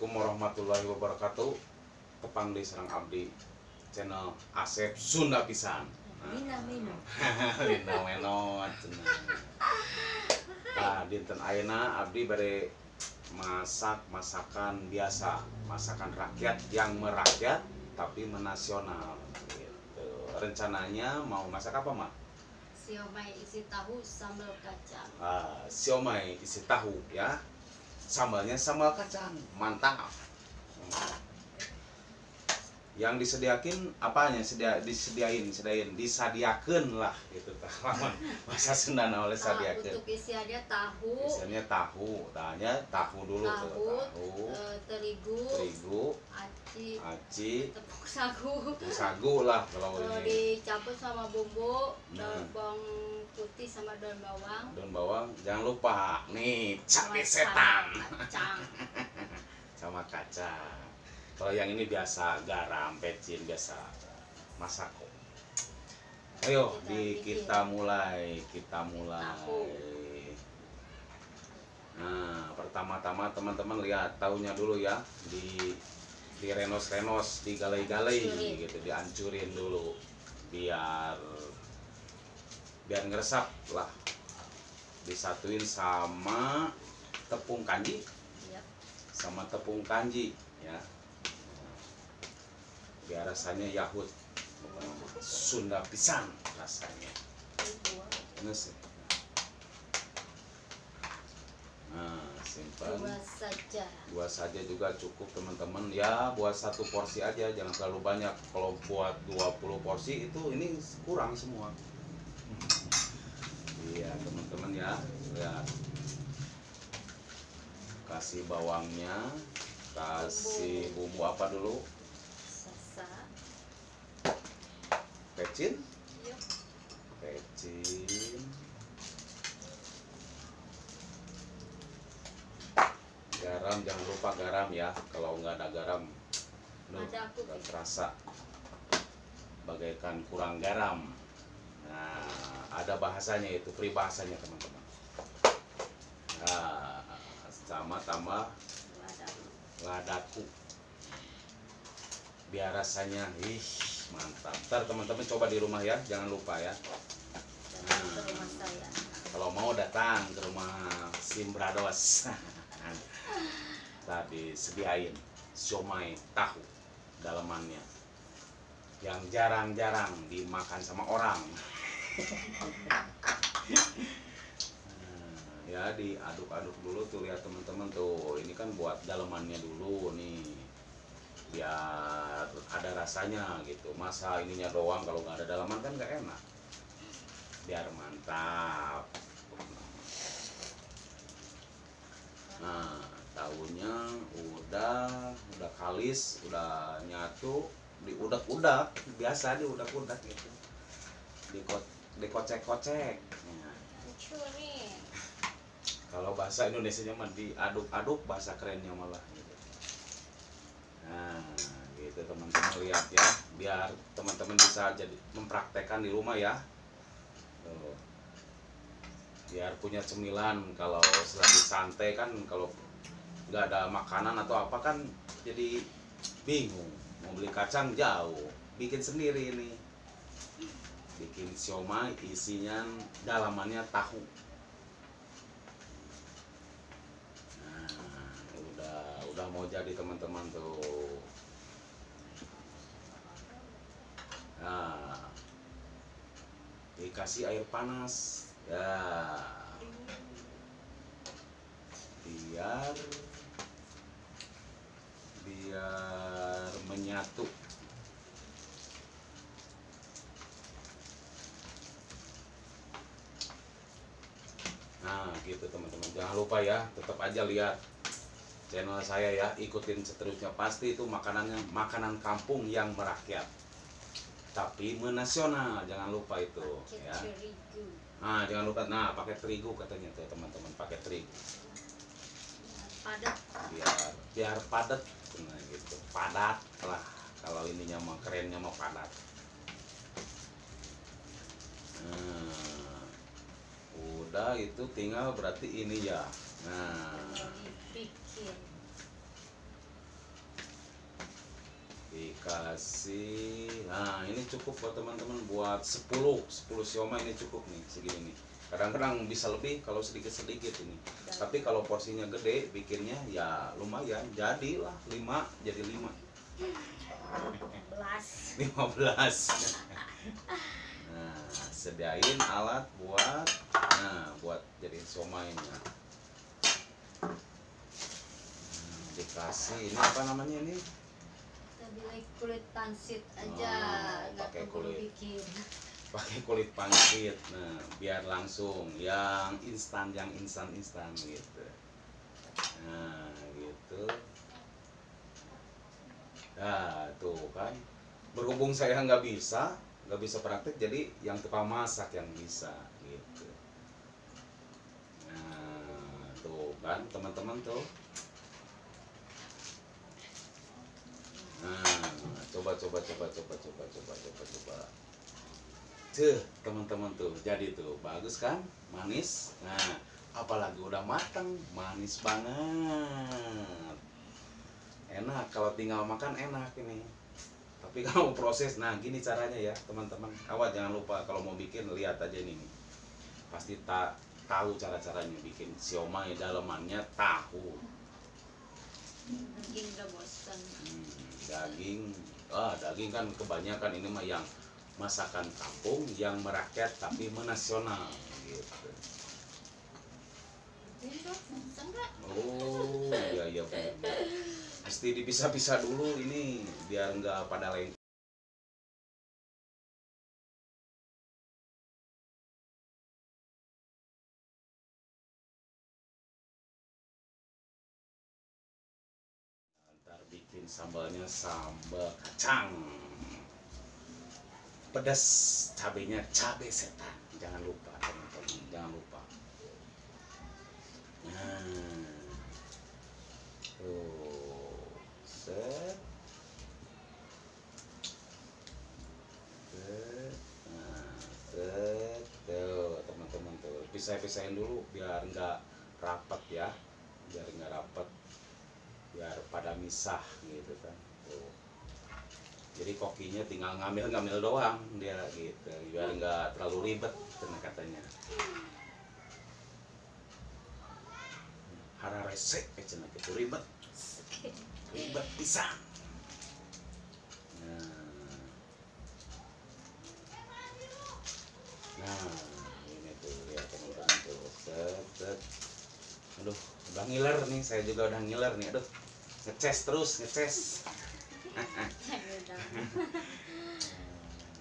Assalamualaikum warahmatullahi wabarakatuh. Tepang di Serang Abdi channel Asep Sunda Pisan. Lina Meno. Lina Meno. Nah, dinten ayeuna Abdi bade masak masakan biasa, masakan rakyat yang merakyat tapi menasional. Gitu. Rencananya mau masak apa, Mak? Siomay isi tahu sambal kacang. Siomay isi tahu ya. Sambalnya sambal kacang, mantap. Yang disediakin apanya? Disediakan lah gitu. Bahasa Sunda oleh sediakeun. Untuk isiannya tahu. Isiannya tahu, tahu dulu. Tahu, terigu, aci, tepung sagu lah kalau ini. dicampur sama bumbu, bawang putih sama daun bawang. Daun bawang, jangan lupa nih cabai setan. Kacang. Sama kacang. Kalau yang ini biasa garam, pecin biasa masak. Ayo kita mulai. Nah, pertama-tama teman-teman lihat tahunya dulu ya, di renos, digalai-galai gitu, dihancurin dulu biar ngeresap lah. Disatuin sama tepung kanji. Sama tepung kanji ya. Biar rasanya yahut Sunda pisan rasanya. Nah, simpan. Dua saja juga cukup teman-teman ya, buat satu porsi aja, jangan terlalu banyak. Kalau buat 20 porsi itu ini kurang semua. Iya teman-teman ya, lihat. Kasih bawangnya, kasih bumbu apa dulu? Pecin, garam, jangan lupa garam ya. Kalau nggak ada garam, nggak terasa, bagaikan kurang garam. Nah, ada bahasanya itu, peribahasanya teman-teman. Nah, sama tambah ladaku, biar rasanya mantap. Ntar teman-teman coba di rumah ya, jangan lupa ya. Nah, kalau mau datang ke rumah Simbrados. Tadi sediain siomay tahu dalamannya yang jarang-jarang dimakan sama orang. Ya diaduk-aduk dulu tuh, lihat teman-teman tuh, ini kan buat dalamannya dulu nih biar ada rasanya gitu. Masa ininya doang, kalau nggak ada dalaman kan nggak enak. Biar mantap. Nah, tahunya udah kalis, udah nyatu, diudak-udak, biasa diudak-udak gitu. Dikocek-kocek. Kalau bahasa Indonesianya mah diaduk-aduk, bahasa kerennya malah gitu. Nah, gitu teman-teman lihat ya, biar teman-teman bisa jadi mempraktekkan di rumah ya. Tuh. Biar punya cemilan kalau selagi santai kan, kalau nggak ada makanan atau apa kan jadi bingung mau beli kacang jauh, bikin sendiri ini. Bikin siomay isinya dalamannya tahu. Udah mau jadi teman-teman tuh. Nah, dikasih air panas ya, biar menyatu. Nah gitu teman-teman, jangan lupa ya, tetap aja lihat channel saya ya, ikutin seterusnya. Pasti itu makanan kampung yang merakyat tapi menasional, jangan lupa itu ya. Nah jangan lupa, nah pakai terigu katanya tuh teman-teman, pakai terigu Padat. biar padat, nah gitu, padat lah kalau ininya mah, kerennya mah padat. Nah, udah itu tinggal berarti ini ya. Nah, dikasih. Nah ini cukup buat teman-teman, buat 10 siomay ini cukup nih segini nih. Kadang-kadang bisa lebih kalau sedikit-sedikit ini, tapi kalau porsinya gede bikinnya ya lumayan, jadilah 5 jadi 5 15. 15. Nah sediain alat buat buat jadi siomaynya. Dikasih ini apa namanya ini, Kita kulit pangsit aja, nggak pakai perlu kulit. bikin. Pakai kulit pangsit. Nah biar langsung yang instan gitu. Nah gitu. Nah tuh kan, berhubung saya nggak bisa praktek, jadi yang tukang masak yang bisa gitu. Nah tuh kan teman-teman tuh. Nah coba. Tuh teman-teman tuh, jadi tuh bagus kan, manis. Nah apalagi udah matang, manis banget, enak. Kalau tinggal makan enak ini, tapi kalau proses, nah gini caranya ya teman-teman. Awas jangan lupa kalau mau bikin, lihat aja ini nih. Pasti tahu cara-caranya bikin siomay, dalamannya tahu. Daging udah bosan. Daging kan kebanyakan ini mah yang masakan kampung, yang merakyat tapi menasional gitu. Oh iya benar. Mesti dipisah-pisah dulu ini biar nggak pada lengket. Ntar bikin sambalnya sambal kacang pedas, cabenya cabe setan, jangan lupa teman-teman, jangan lupa. Nah tuh set. Nah set tuh teman-teman tuh, pisahin dulu biar nggak rapat ya, biar pada misah gitu kan tuh. Jadi kokinya tinggal ngambil doang dia gitu, biar nggak terlalu ribet katanya. Hara resek cenah gitu, ribet pisang. Nah ini tuh ya teman-teman tuh, set. Aduh udah ngiler nih, saya juga udah ngiler nih, aduh ngeces.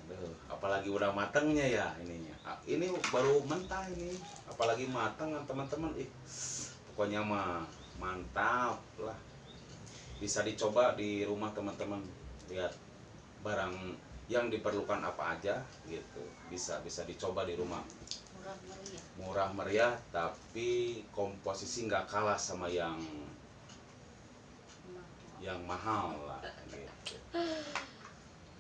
Aduh, apalagi udah matangnya ya ininya. Ini baru mentah ini, apalagi matang teman-teman. Pokoknya mah mantap lah. Bisa dicoba di rumah teman-teman. Lihat barang yang diperlukan apa aja gitu. Bisa dicoba di rumah. Murah meriah tapi komposisi nggak kalah sama yang mahal lah gitu.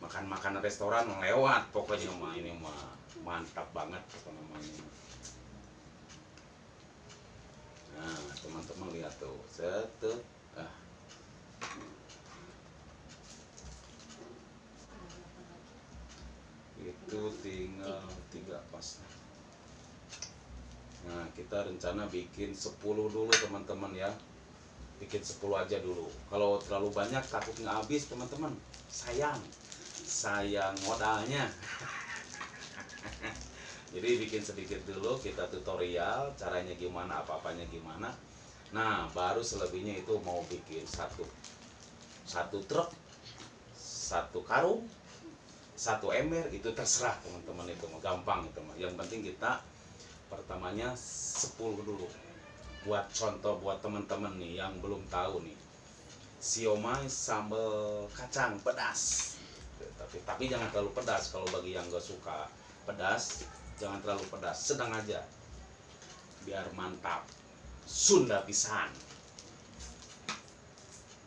Makan restoran lewat pokoknya mah, ini mah mantap banget apa namanya. Nah teman-teman lihat tuh, set. Itu tinggal 3 pas. Nah kita rencana bikin 10 dulu teman-teman ya, bikin 10 aja dulu. Kalau terlalu banyak takut nggak habis teman-teman, sayang modalnya. Jadi bikin sedikit dulu, kita tutorial caranya gimana, apa-apanya gimana. Nah baru selebihnya itu mau bikin satu truk, 1 karung, 1 ember, itu terserah teman-teman, itu mah gampang itu mah. Yang penting kita pertamanya 10 dulu. Buat contoh buat teman-teman nih yang belum tahu nih, siomay sambal kacang pedas. Tapi jangan terlalu pedas. Kalau bagi yang gak suka pedas, jangan terlalu pedas, sedang aja biar mantap Sunda pisan.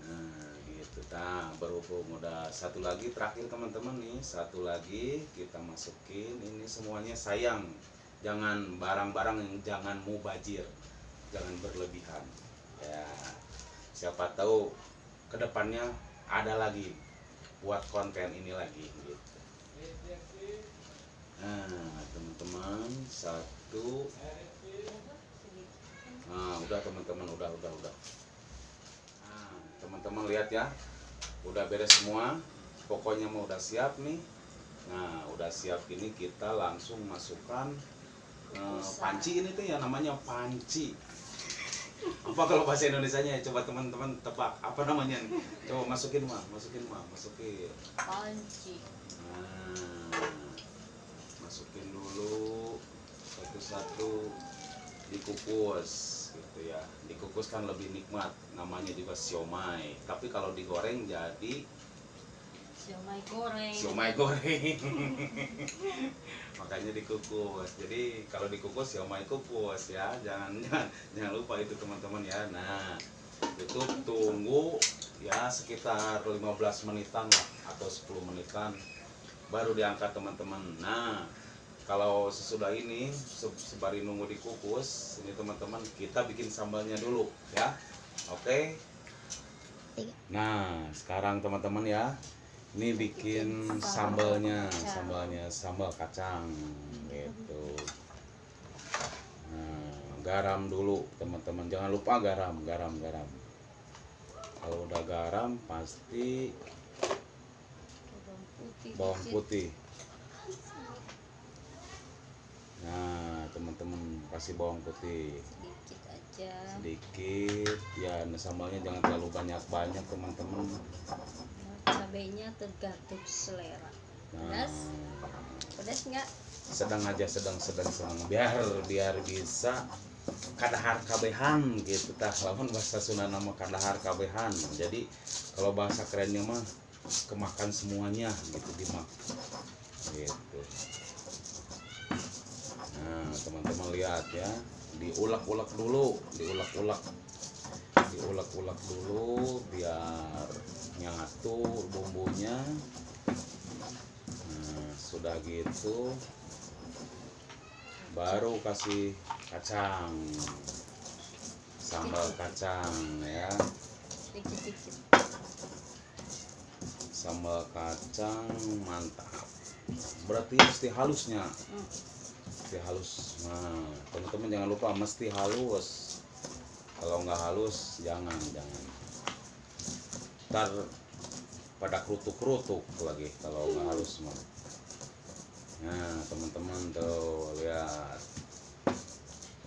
Nah gitu. Nah berhubung udah satu lagi terakhir teman-teman nih, satu lagi kita masukin ini semuanya. Sayang, jangan barang-barang yang jangan mubazir, jangan berlebihan ya. Siapa tahu kedepannya ada lagi buat konten ini lagi gitu. Nah teman-teman, satu. Nah udah teman-teman, udah. Nah teman-teman lihat ya, udah beres semua, pokoknya mau udah siap nih. Nah udah siap ini, kita langsung masukkan panci. Ini tuh ya namanya panci. Apa kalau bahasa Indonesianya ya, coba teman-teman tebak apa namanya nih? Coba masukin Panci. Nah, masukin dulu satu-satu, dikukus gitu ya. Dikukus kan lebih nikmat, namanya juga siomay. Tapi kalau digoreng jadi siomay goreng. Makanya dikukus. Jadi kalau dikukus siomay kukus ya. Jangan lupa itu teman-teman ya. Nah, itu tunggu ya sekitar 15 menitan lah atau 10 menitan baru diangkat teman-teman. Nah, kalau sesudah ini sebari nunggu dikukus, ini teman-teman kita bikin sambalnya dulu ya. Oke. Nah, sekarang teman-teman ya, ini bikin sambal kacang gitu. Nah, garam dulu teman-teman, jangan lupa garam. Kalau udah garam pasti bawang putih. Nah teman-teman, kasih bawang putih Sedikit aja. Sedikit ya. Nah, sambalnya jangan terlalu banyak teman-teman. Cabenya tergantung selera. Pedas nggak? Sedang aja, sedang biar bisa kadahar kabehan gitu tah. Lamun bahasa Sunda nama kadahar kabehan. Jadi kalau bahasa kerennya mah kemakan semuanya gitu, dimak gitu. Nah teman-teman lihat ya, diulek-ulek dulu biar nyatu bumbunya. Nah sudah gitu baru kasih kacang, sambal kacang ya. Dikit-dikit. Sambal kacang mantap, berarti mesti halusnya. Mesti halus. Nah teman-teman jangan lupa mesti halus. Kalau nggak halus jangan. Ntar pada kerutuk lagi kalau nggak halus mah. Nah teman-teman tuh lihat,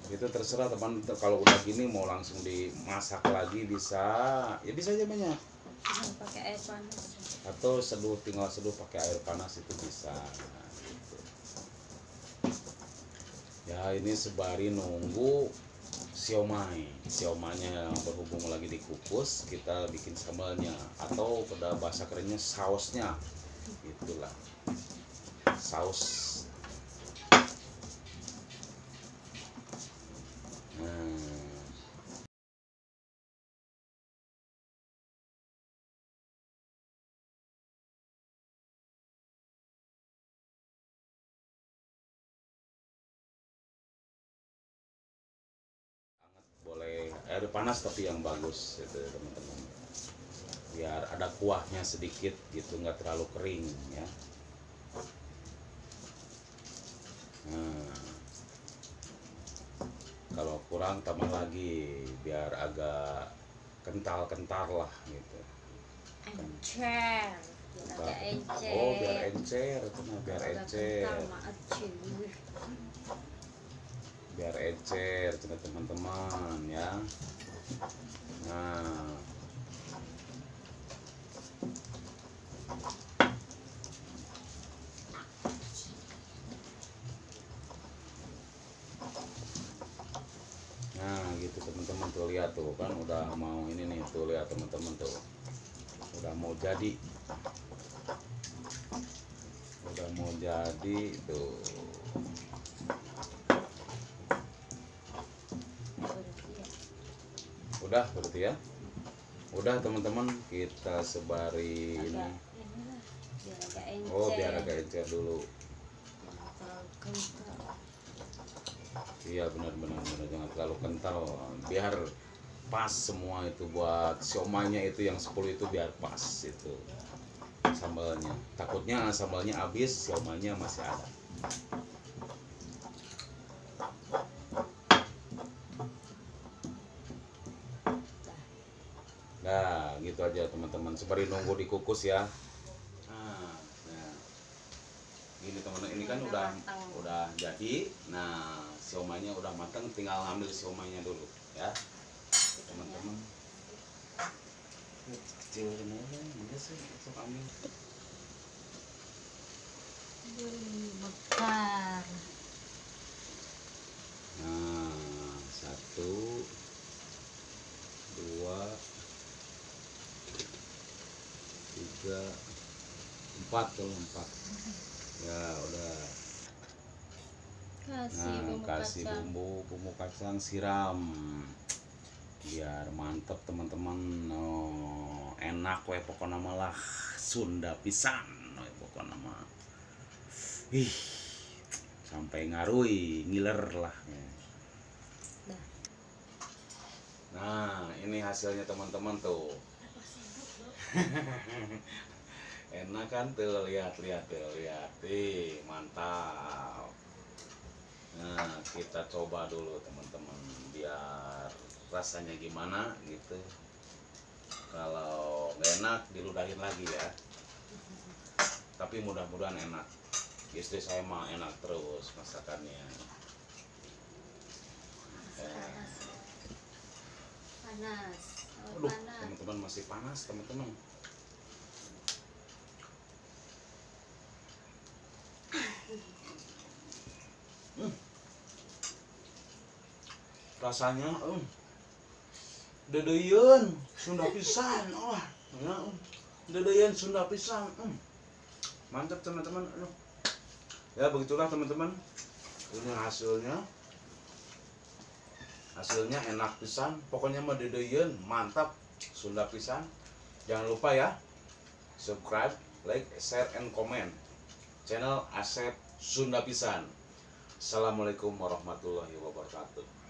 itu terserah teman. Kalau udah gini mau langsung dimasak lagi bisa, ya bisa aja banyak. Pakai air panas. Atau tinggal seduh pakai air panas itu bisa. Nah, gitu. Ya ini sebari nunggu siomaynya yang berhubung lagi dikukus, kita bikin sambalnya atau pada bahasa kerennya sausnya. Itulah saus. Boleh air panas tapi yang bagus gitu teman-teman, biar ada kuahnya sedikit gitu, nggak terlalu kering ya. Nah, kalau kurang tambah lagi biar agak kental lah gitu. Encer. Oh biar encer, biar encer teman-teman ya. Nah gitu teman-teman, tuh lihat tuh kan udah mau ini nih, tuh lihat teman-teman tuh udah mau jadi tuh. Udah berarti ya. Udah teman-teman, kita sebari ini. Oh biar agak encer dulu. Iya benar, jangan terlalu kental, biar pas semua itu buat siomaynya itu yang 10 itu biar pas itu. sambalnya. Takutnya sambalnya habis, siomaynya masih ada. Nah, gitu aja teman-teman. Sembari nunggu dikukus ya. Nah, gini teman-teman, ini kan udah jadi. Nah, siomaynya udah matang, tinggal ambil siomaynya dulu ya, teman-teman. Kecil kenapa? Enggak sih, sok ambil. Bekar. Nah, 1, 2, 3, 4 kalau 4. Ya udah. Kasih bumbu kacang siram biar mantep teman-teman. Oh, enak we pokoknya malah Sunda pisan we pokoknya mah. Ih, sampai ngarui ngiler lah. Nah, ini hasilnya teman-teman tuh. Enak kan tuh, lihat. Ih, mantap. Nah, kita coba dulu teman-teman biar rasanya gimana gitu. Kalau nggak enak diludahin lagi ya. Tapi mudah-mudahan enak. Istri saya mah enak terus masakannya. Panas. Aduh, teman-teman masih panas teman-teman. Rasanya dedeyeun Sunda pisan. Dedeyeun Sunda pisan. Mantap teman-teman. Ya begitulah teman-teman. Ini hasilnya enak pisan. Pokoknya mah dedeyeun mantap Sunda pisan. Jangan lupa ya, subscribe, like, share, and comment channel Asep Sunda Pisan. Assalamualaikum warahmatullahi wabarakatuh.